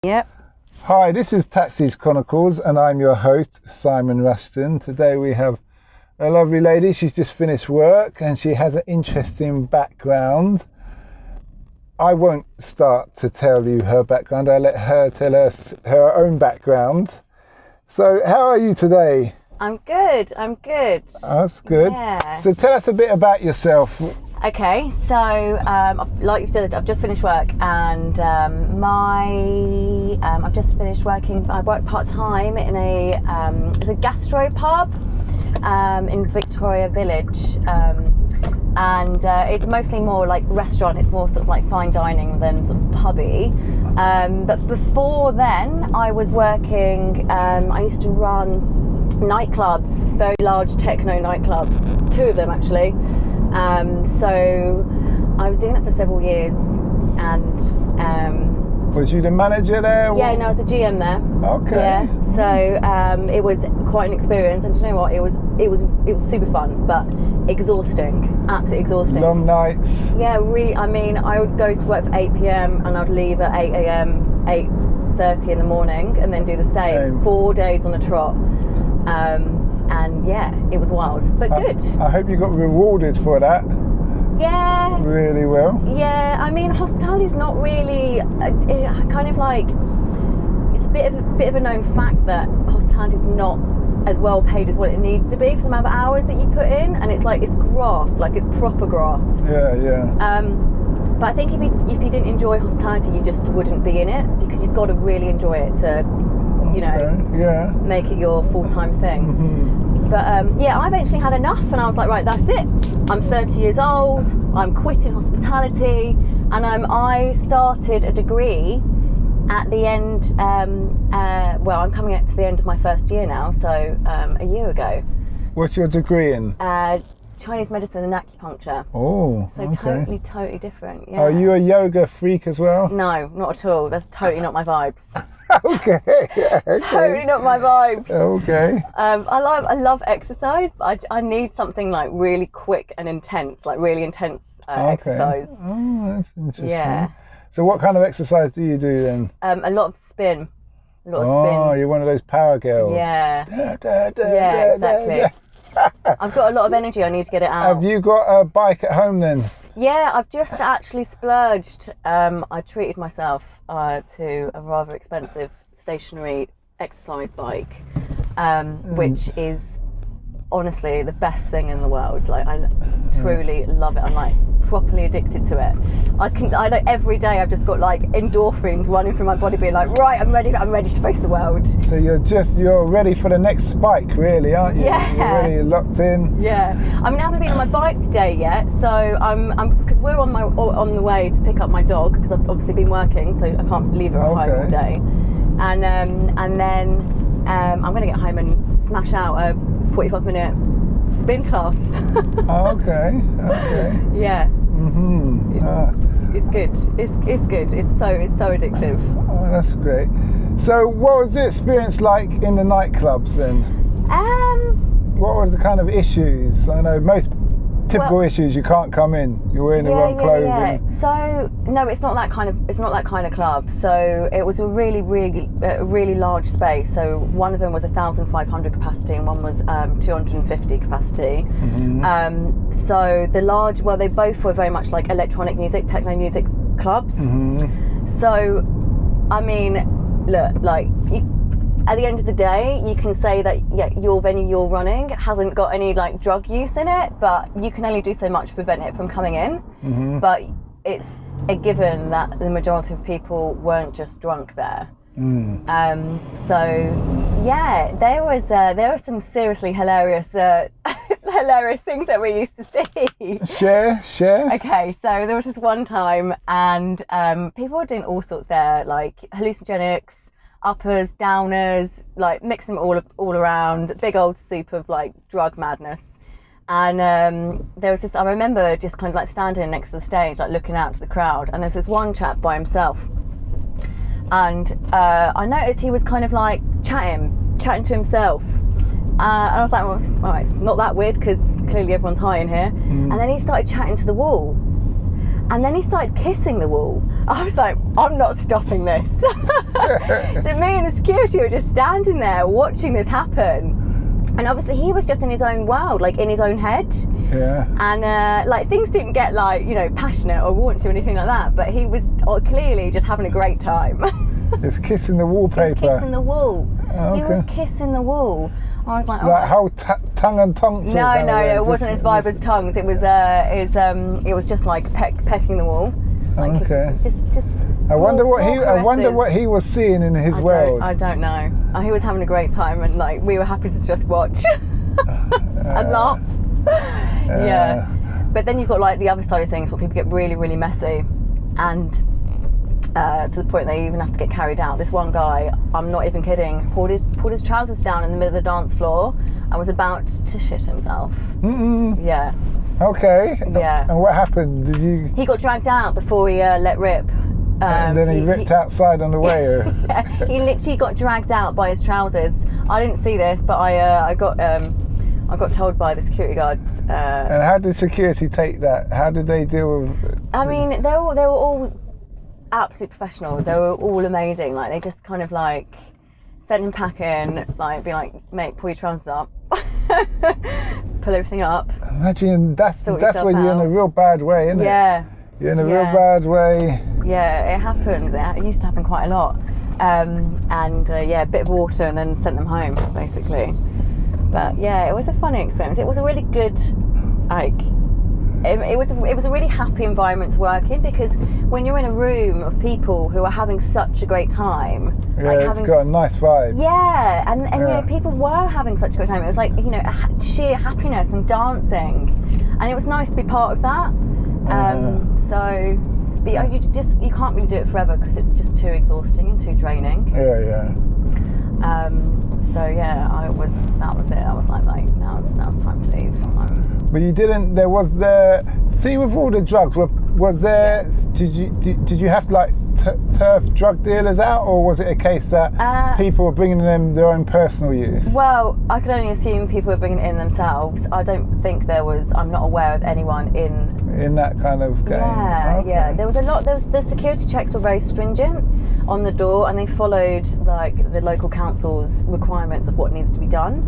Yep. Hi, this is Chronicles and I'm your host, Simon Rushton. Today we have a lovely lady. She's just finished work and she has an interesting background. I won't start to tell you her background. I'll let her tell us her own background. So how are you today? I'm good. That's good. Yeah. So tell us a bit about yourself. Okay, so like you said, I've just finished work and I've just finished working. I work part-time in it's a gastro pub in Victoria Village, and it's mostly more like restaurant. It's more sort of like fine dining than sort of pubby. But before then, I was working. I used to run nightclubs, very large techno nightclubs, 2 of them actually. So I was doing that for several years, and Was you the manager there? yeah, no, I was a GM there. Okay. Yeah, so it was quite an experience, and do you know what? It was super fun, but exhausting, absolutely exhausting. Long nights. Yeah, I mean, I would go to work for 8 p.m. and I'd leave at 8 a.m., 8:30 in the morning, and then do the same 4 days on a trot. And yeah, it was wild, but good. I hope you got rewarded for that. Yeah. Really well. Yeah, I mean, hospitality's not really kind of like, it's a bit of a known fact that hospitality's not as well paid as what it needs to be for the amount of hours that you put in, and it's like it's graft, like it's proper graft. Yeah. But I think if you didn't enjoy hospitality, you just wouldn't be in it, because you've got to really enjoy it to, you know, make it your full-time thing. Mm-hmm. But yeah, I eventually had enough, and I was like, right, that's it. I'm 30 years old. I'm quitting hospitality, and I started a degree at the end. Well, I'm coming up to the end of my first year now, so a year ago. What's your degree in? Chinese medicine and acupuncture. Oh, so okay. totally different. Yeah. Are you a yoga freak as well? No, not at all. That's totally not my vibes. Okay. Totally not my vibes. Okay. I love exercise, but I need something like really quick and intense, like really intense exercise. Oh, that's interesting. Yeah. So what kind of exercise do you do then? A lot of spin. Oh, you're one of those power girls. Yeah. Yeah, exactly. I've got a lot of energy. I need to get it out. Have you got a bike at home then? Yeah, I've just actually splurged. I treated myself to a rather expensive stationary exercise bike, which is honestly the best thing in the world. Like, I truly love it. I'm like properly addicted to it. I like every day I've just got like endorphins running through my body, being like, right, I'm ready to face the world. So you're ready for the next spike, really, aren't you? Yeah. You're really locked in. Yeah. I mean, I haven't been on my bike today yet, so I'm because we're on the way to pick up my dog, because I've obviously been working, so I can't leave her at home all day. And then I'm gonna get home and smash out a 45-minute spin class. Okay. Yeah. Mhm. It's good. It's good. It's so addictive. Oh, that's great. So, what was the experience like in the nightclubs then? What were the kind of issues? I know most typical issues. You can't come in. You're wearing the wrong clothing. Yeah. So no, it's not that kind of club. So it was a really large space. So one of them was 1,500 capacity, and one was 250 capacity. Mm-hmm. So they both were very much like electronic music, techno music clubs. Mm-hmm. So, I mean, look, like, at the end of the day, you can say that your venue you're running hasn't got any like drug use in it, but you can only do so much to prevent it from coming in. Mm-hmm. But it's a given that the majority of people weren't just drunk there. So yeah, there were some seriously hilarious things that we used to see. Share. Okay, so there was this one time, and people were doing all sorts there, like hallucinogenics, uppers, downers, like mixing them all around, big old soup of like drug madness. And there was this, I remember just kind of like standing next to the stage, like looking out to the crowd, and there's this one chap by himself, and I noticed he was kind of like chatting to himself, and I was like, well, all right, not that weird, because clearly everyone's high in here. And then he started chatting to the wall, and then he started kissing the wall. I was like, I'm not stopping this. So me and the security were just standing there watching this happen. And obviously he was just in his own world, like in his own head. Yeah. And like things didn't get like, you know, passionate or raunchy or anything like that, but he was clearly just having a great time. It's kissing the wallpaper. He was kissing the wall. Oh, okay. He was kissing the wall. I was like, oh. Like how tongue and tongue. No, it wasn't as vibe as tongues. It was just like pecking the wall. Like okay. Just I wonder what caresses. he was seeing in his world. I don't know. He was having a great time, and like we were happy to just watch and laugh. Yeah. But then you've got like the other side of things where people get really, really messy, and to the point they even have to get carried out. This one guy, I'm not even kidding, pulled his trousers down in the middle of the dance floor and was about to shit himself. Mm-mm. Yeah. Okay. Yeah. And what happened? Did you? He got dragged out before he let rip. And then he ripped outside on the way. Or? Yeah, he literally got dragged out by his trousers. I didn't see this, but I got told by the security guards. And how did security take that? How did they deal with? I mean, they were all absolute professionals. They were all amazing. Like they just kind of like sent him packing, like be like, mate, pull your trousers up, pull everything up. Imagine that's when you're in a real bad way, isn't it? Yeah. You're in a real bad way. Yeah, it happens. It used to happen quite a lot. A bit of water and then sent them home, basically. But yeah, it was a funny experience. It was a really good, like, it was a really happy environment to work in, because when you're in a room of people who are having such a great time, yeah, it's got a nice vibe. Yeah, and you know, people were having such a great time. It was like, you know, sheer happiness and dancing, and it was nice to be part of that. But you can't really do it forever because it's just too exhausting and too draining. Yeah. That was it. I was like now it's time to leave. But you didn't. See, with all the drugs, was there? Did you have to like turf drug dealers out, or was it a case that people were bringing them their own personal use? Well, I can only assume people were bringing it in themselves. I don't think there was. I'm not aware of anyone in that kind of game. Yeah, okay. yeah. There was a lot. The security checks were very stringent on the door, and they followed like the local council's requirements of what needs to be done,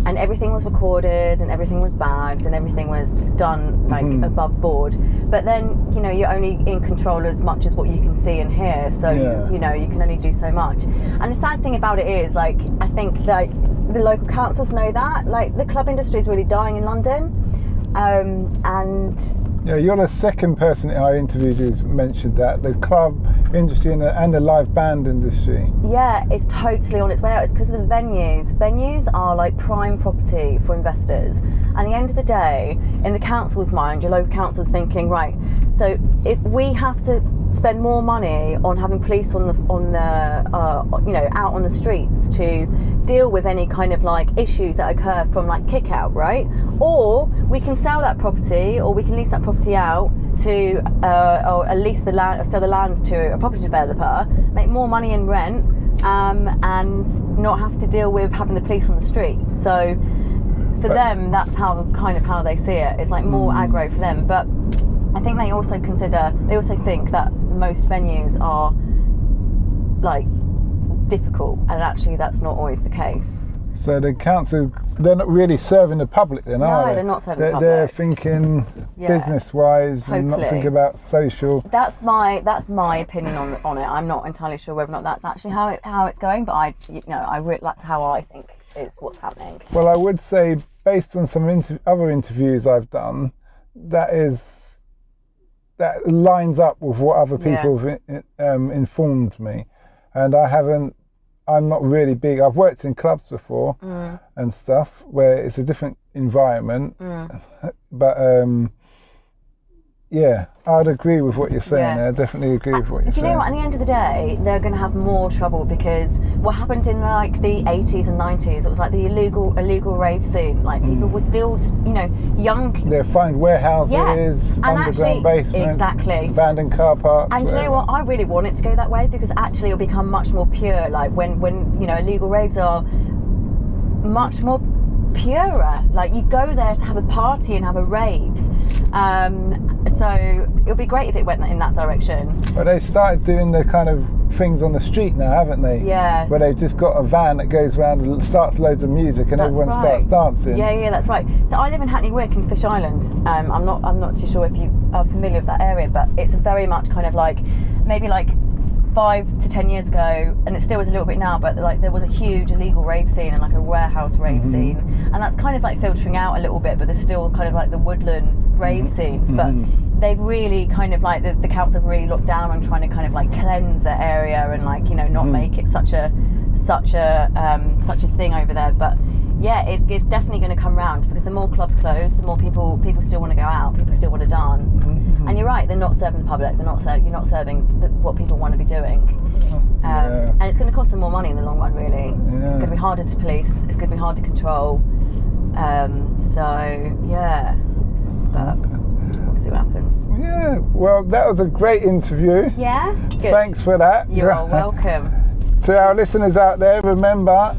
and everything was recorded, and everything was bagged, and everything was done like above board. But then, you know, you're only in control as much as what you can see and hear, so you know, you can only do so much. And the sad thing about it is, like, I think like the local councils know that, like, the club industry is really dying in London, and yeah, you're the second person I interviewed who's mentioned that, the club industry and the live band industry. Yeah, it's totally on its way out. It's because of the venues. Venues are like prime property for investors. And at the end of the day, in the council's mind, your local council's thinking, right, so if we have to spend more money on having police on the you know, out on the streets to deal with any kind of like issues that occur from like kick out, right? Or we can sell that property, or we can lease that property out to or lease the land, sell the land to a property developer, make more money in rent, and not have to deal with having the police on the street. So for them, that's how they see it. It's like more aggro for them. But I think they also think that most venues are like difficult, and actually that's not always the case. So the council, they're not really serving the public then, are they? No, they're not serving the public. They're thinking business-wise, and not thinking about social. That's my opinion on it. I'm not entirely sure whether or not that's actually how it's going, but that's how I think is what's happening. Well, I would say, based on some other interviews I've done, that lines up with what other people have informed me, and I'm not really big. I've worked in clubs before and stuff where it's a different environment, but yeah, I'd agree with what you're saying there. I definitely agree with what you're saying. Do you know what? At the end of the day, they're going to have more trouble, because what happened in like the 80s and 90s, it was like the illegal rave scene. Like people were still, you know, young. They'll find warehouses, underground basements, abandoned car parks. And do you know what? I really want it to go that way, because actually it'll become much more pure. Like when you know, illegal raves are much more purer. Like you go there to have a party and have a rave. So it would be great if it went in that direction. But they started doing the kind of things on the street now, haven't they? Yeah. Where they've just got a van that goes around and starts loads of music and That's everyone right. starts dancing. Yeah, that's right. So I live in Hackney Wick in Fish Island. I'm not too sure if you are familiar with that area, but it's very much kind of like maybe like 5 to 10 years ago, and it still is a little bit now, but like there was a huge illegal rave scene and like a warehouse rave scene, and that's kind of like filtering out a little bit, but there's still kind of like the woodland rave scenes, but they've really kind of like the council have really looked down on trying to kind of like cleanse the area and like, you know, not make it such a thing over there. But yeah, it's definitely going to come round, because the more clubs close, the more people still want to go out, people still want to dance. And you're right, they're not serving the public, you're not serving what people want to be doing. And it's going to cost them more money in the long run, really. It's going to be harder to police, it's going to be hard to control. So yeah, but we'll see what happens. Yeah, well, that was a great interview. Yeah, good. Thanks for that. You're all welcome. To our listeners out there, remember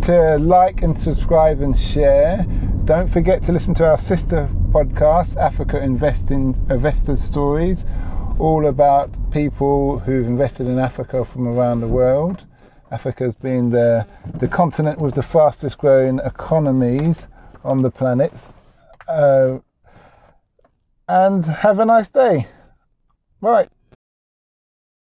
to like and subscribe and share. Don't forget to listen to our sister podcast, Africa Investor Stories, all about people who've invested in Africa from around the world. Africa's been the continent with the fastest growing economies on the planet. And have a nice day. Bye.